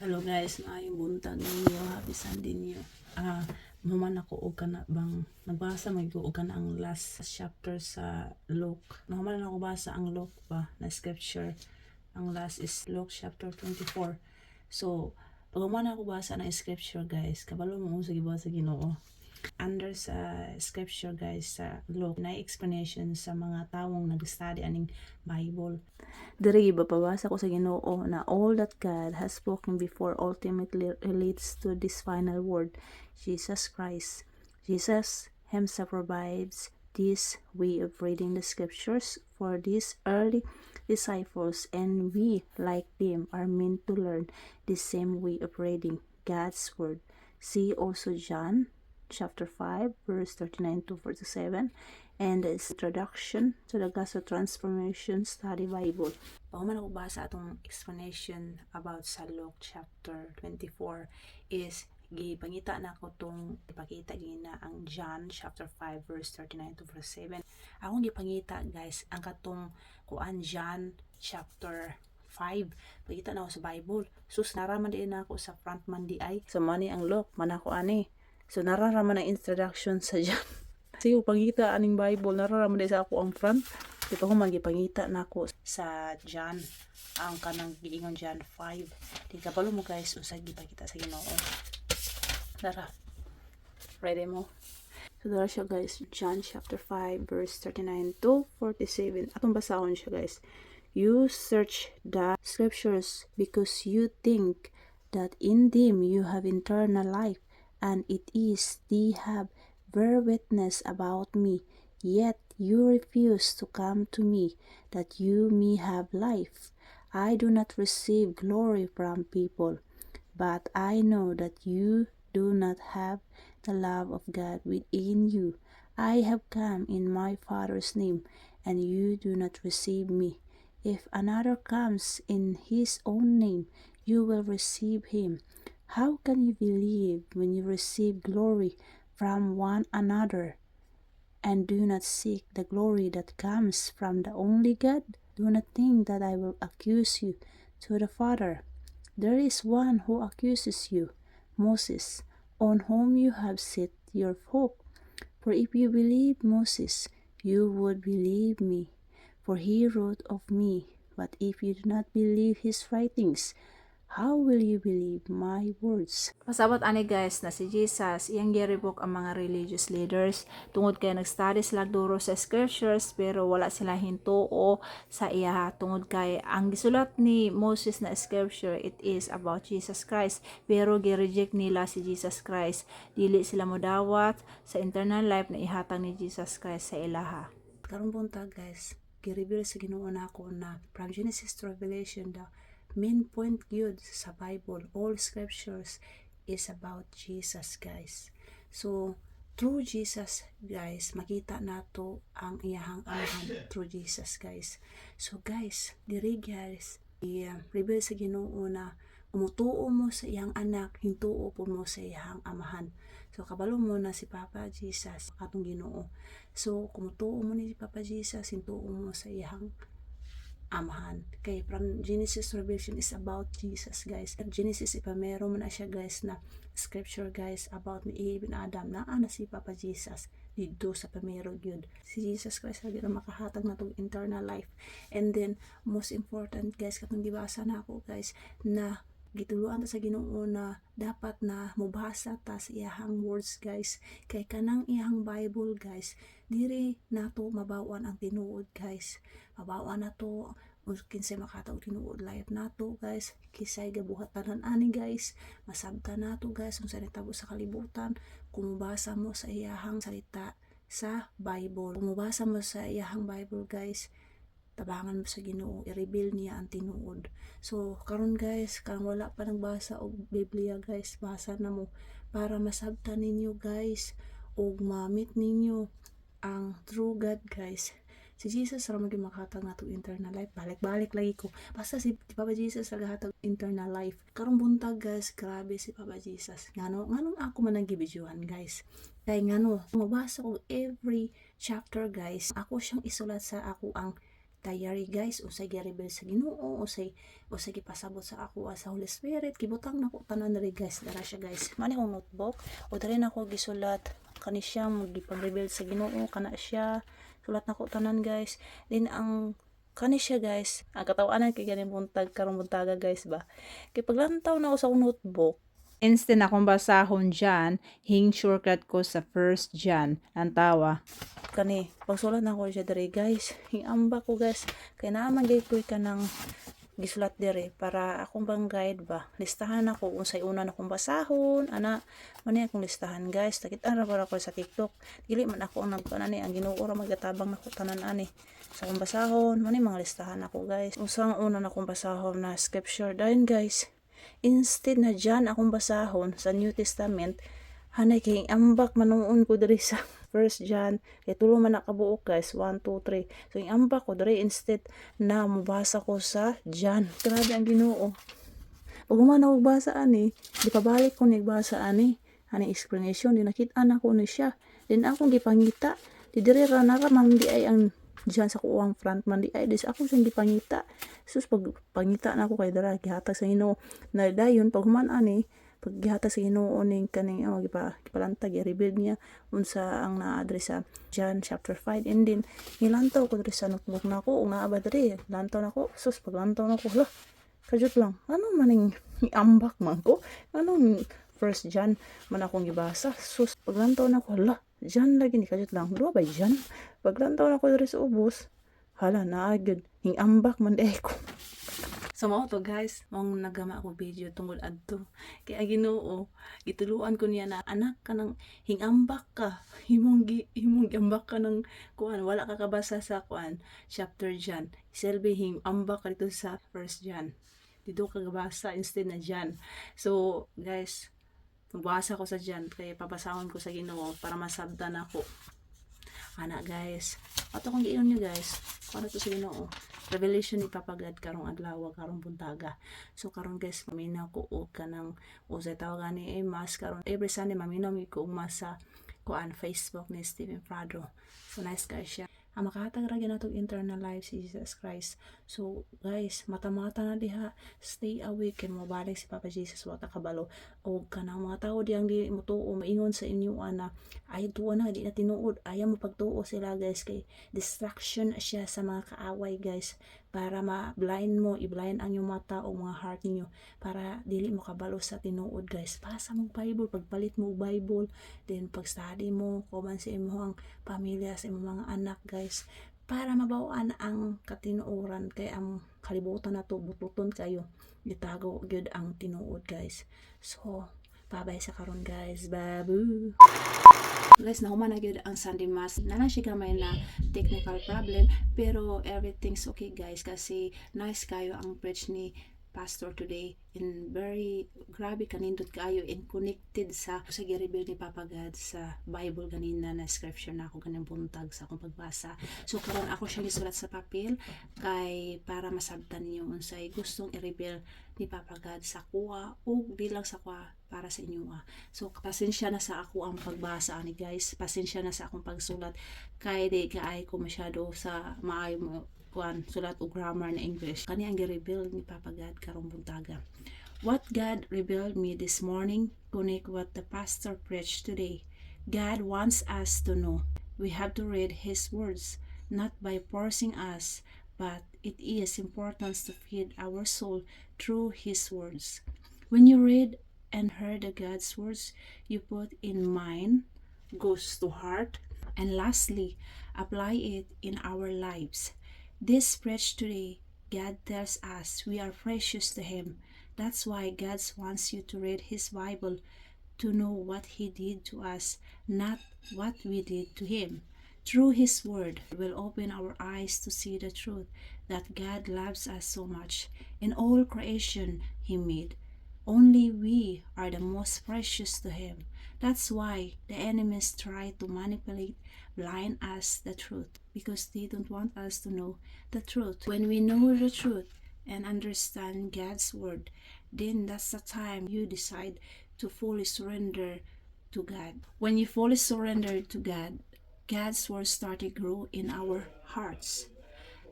Hello guys, maayong buntag ninyo, happy Sunday niyo. Maman ako og kana bang nagbasa mag og kana ang last chapter sa Luke. Naman ako basa ang Luke ba na scripture. Ang last is Luke chapter 24. So, pag man ako basa ng scripture guys, kabalo mo sa gibasa Ginoo. Under sa scripture guys sa Luke na explanation sa mga tawong nag-study aning Bible. Diri pabasa ko sa Ginoo na all that God has spoken before ultimately relates to this final word, Jesus Christ. Jesus himself provides this way of reading the scriptures for these early disciples, and we, like them, are meant to learn the same way of reading God's word. See also John chapter 5 verse 39 to 47 and the introduction to the Gospel Transformation Study Bible. Pag man ako basa atong explanation about sa Luke chapter 24 is gipangita na ko tong ipakita gina ang John chapter 5 verse 39 to 47. Akong gipangita guys ang katong kuan John chapter 5 pagita na ako sa Bible. Sus naraman din ako sa front man di ay. So money ang Luke man ako ani. So nararaman ang introduction sa John. Kasi pangita aning Bible nararaman din sa ako ang front. Ito ko magipangita na ako sa John ang kanang giingon John 5. Di kabalo mo guys unsa gipakita sa Ginoo. Tara. Ready mo? So dara siya guys, John chapter 5 verse 39 to 47. Atong basahon siya guys. You search the scriptures because you think that in them you have eternal life, and it is they have bear witness about me, yet you refuse to come to me that you may have life. I do not receive glory from people, but I know that you do not have the love of God within you. I have come in my Father's name, and you do not receive me. If another comes in his own name, you will receive him. How can you believe when you receive glory from one another and do not seek the glory that comes from the only God? Do not think that I will accuse you to the Father. There is one who accuses you, Moses, on whom you have set your hope. For if you believe Moses, you would believe me, for he wrote of me. But if you do not believe his writings, how will you believe my words? Pasabot ani guys na si Jesus iyang giribok ang mga religious leaders tungod kay nag-study sila duro sa scriptures pero wala sila hintuo sa iya tungod kay ang gisulat ni Moses na scripture it is about Jesus Christ pero gi-reject nila si Jesus Christ. Dili sila modawat sa eternal life na ihatag ni Jesus Christ sa ilaha. Karon buntag guys, gi-reveal sa Ginoo nako na from Genesis to Revelation the main point gyud sa Bible, all scriptures is about Jesus guys. So through Jesus guys makita nato ang iyahang amahan through Jesus guys. So guys diri guys i-reveal sa Ginoo na umutuo mo sa iyang anak, hintuo po mo sa iyang amahan. So kabalo mo na si Papa Jesus atong Ginoo. So kumutuo mo ni si Papa Jesus, hintuo mo sa iyang amahan. Kay from Genesis to Revelation is about Jesus guys. At Genesis ipamero mo na siya guys na scripture guys about ni Eve and Adam na si Papa Jesus dito sa pamero gyud. Si Jesus Christ lagi na makahatag na tong eternal life. And then most important guys katong gibasa na ako guys na gituluan ta sa Ginoo na dapat na mubasa ta sa iyahang words guys. Kay kanang iyahang Bible guys diri nato mabawan ang tinuod guys. Mabawan nato kinsay makatao tinuod life nato guys. Kisay gabuhat tanan ani guys. Masabta nato guys kung sa nitabo sa kalibutan kung mubasa mo sa iyahang salita sa Bible. Kung mubasa mo sa iyahang Bible guys, tabangan mo sa Ginoo, i-reveal niya ang tinuod. So karon guys, kang wala pa nagbasa og Biblia guys, basa na mo para masabtan ninyo guys og ma-meet ninyo ang true God guys. Si Jesus ra maging makahatag nato eternal life. Balik-balik lagi ko. Basta si Papa Jesus nagahatag eternal life. Karong buntag guys, grabe si Papa Jesus. Nganong ako man nagibidyohan guys. Kay ngano, mabasa ko every chapter guys. Ako siyang isulat sa ako ang diary guys, usay gi-reveal sa Ginoo, usay gipasabot sa ako sa Holy Spirit, gibutang nako tanan diri guys, dara siya guys. Mani kong notebook, o diri nako gisulat kani siya magipang-reveal sa Ginoo kana siya. Sulat nako tanan guys. Then ang kani siya guys, ang katawanan kay ganing buntag karong buntaga guys ba. Kay paglantaw na ako sa akong notebook, instant akong basahon dyan, hing shortcut ko sa first John. Ang tawa. Kani, pagsulat na ko siya diri guys. Hing amba ko guys. Kaya naman gaykoy ka ng gisulat diri para akong bang guide ba. Listahan ako kung say una na akong basahon. Ana, mani akong listahan guys. Takitaan ra ko sa TikTok. Dili man ako ang nagpanani. Ang Ginoo ra magatabang nako tanan ani. Sa akong basahon, mani mga listahan ako guys. Usang una na akong basahon na scripture. Dahil guys, instead na dyan akong basahon sa New Testament, hanay kay ambak manuon ko diri sa First John, kay tulo man nakabuok guys, 1, 2, 3. So yung ambak ko diri instead na mabasa ko sa John. Grabe ang Ginoo. Pag humana og basa ani, di pabalik ko nagbasa ani explanation, di nakita na ko ni siya. Din akong gipangita, di diri ra naramang di ay ang Diyan sa kuwang front man di ay dis ako siyang gipangita. Sus pag pangita na ako kay dara gihatag sa Ginoo. Na dayon pag human ani pag gihatag sa Ginoo ning kaning gipalantag i-reveal niya unsa ang naa-address sa John chapter 5 and then nilantaw ko diri sa notebook nako ug naa ba diri lantaw nako sus pag lantaw nako hala kajut lang ano maning iambak man ko anong First John man akong gibasa sus pag lantaw nako hala Jan lagi ni kajut lang. Dua ba Jan? Paglantaw na ko diri sa ubos. Hala na agad. Hing ambak man di ko. So mao to guys, mong nagama ako video tungod adto. Kaya Ginoo, gituluan ko niya na anak ka nang hingambak ka. Himong ambak ka ng kuan, wala ka kabasa sa kuan chapter John. Selby hingambak ka dito sa First John. Dito ka kabasa instead na John. So guys, magbasa ko sa dyan, kaya papasahon ko sa Ginoo para masabdan ako. Ana guys, ato kong giinon nyo guys, para to sa Ginoo. Revelation ni Papa God karong adlaw, karong buntaga. So karon guys, maminaw ko og kanang usay tawagan ni mas karon every Sunday maminaw mi ko mas sa kuan Facebook ni Stephen Prado. So nice guys siya. Ang makahatag ra gyud natong internal life si Jesus Christ. So guys, mata-mata na diha, stay awake and mabalik si Papa Jesus wa ta kabalo. O kanang mga tao diyang di mo tuo maingon sa inyo ana ay tuwa na di na tinuod, ayaw mo pagtuo sila guys kay distraction siya sa mga kaaway guys para ma-blind mo, i-blind ang iyong mata o mga heart ninyo para dili mo kabalo sa tinuod guys. Pasa mo Bible, pagpalit mo Bible, then pag-study mo, kuman sa imong pamilya, sa imong mga anak guys, para mabawaan ang katinuoran kay ang kalibutan na to bututon kayo gitago gyud ang tinuod guys. So pabay sa karon guys, babu guys. Nahuman na gyud ang Sunday Mass, na siya gamay na technical problem pero everything's okay guys kasi nice kayo ang preach ni pastor today and very grabe kanindot kayo and connected sa gi-reveal ni Papa God sa Bible ganina na scripture na ako ganang buntag sa akong pagbasa. So karon ako siya gisulat sa papel kay para masabtan niyo unsay gustong i-reveal ni Papa God sa kuha o bilang sa kuha para sa inyo. So pasensya na sa ako ang pagbasa ani guys, pasensya na sa akong pagsulat kay di kaay ko masyado sa maayo mo kuan sulat o grammar na English. Kani ang gi-reveal ni Papa God karong buntaga. What God revealed me this morning connect what the pastor preached today. God wants us to know we have to read His words, not by forcing us, but it is important to feed our soul through His words. When you read and heard the God's words, you put in mind, goes to heart, and lastly, apply it in our lives. This preach today, God tells us we are precious to Him. That's why God wants you to read His Bible to know what He did to us, not what we did to Him. Through His Word, will open our eyes to see the truth that God loves us so much. In all creation He made, only we are the most precious to Him. That's why the enemies try to manipulate, blind us the truth, because they don't want us to know the truth. When we know the truth and understand God's Word, then that's the time you decide to fully surrender to God. When you fully surrender to God, God's Word started to grow in our hearts.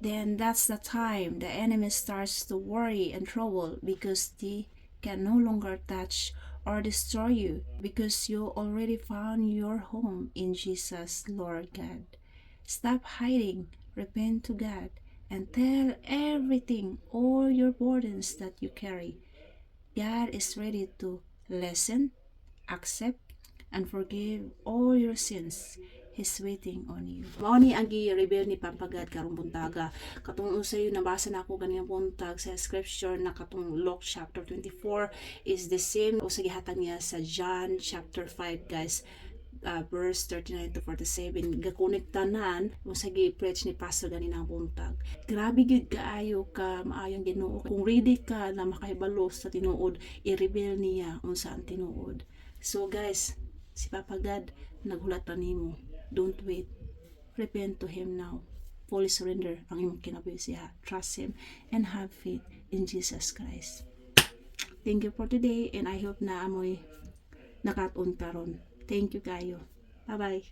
then that's the time the enemy starts to worry and trouble, because they can no longer touch or destroy you, because you already found your home in Jesus, Lord God. Stop hiding, repent to God, and tell everything, all your burdens that you carry. God is ready to listen, accept, and forgive all your sins. He's waiting on you. Mao ni ang gi-reveal ni Pampagad karong buntaga. Katong usay nabasa na ako ganiyang buntag sa scripture na katong Luke chapter 24 is the same o sa gihatag niya sa John chapter 5, guys. Verse 39 to 47 gakonektanan mo sa gi-preach ni pastor ganinang buntag. Grabe gid kaayo ka maayong Ginoo, kung ready ka na makahibalo sa tinuod, i-reveal niya unsa ang tinuod. So guys, si Papa God naghulat na nimo, don't wait, repent to Him now, fully surrender ang imong kinabuhi siya, trust Him and have faith in Jesus Christ. Thank you for today, and I hope na amoy nakaton karon. Thank you kayo. Bye-bye.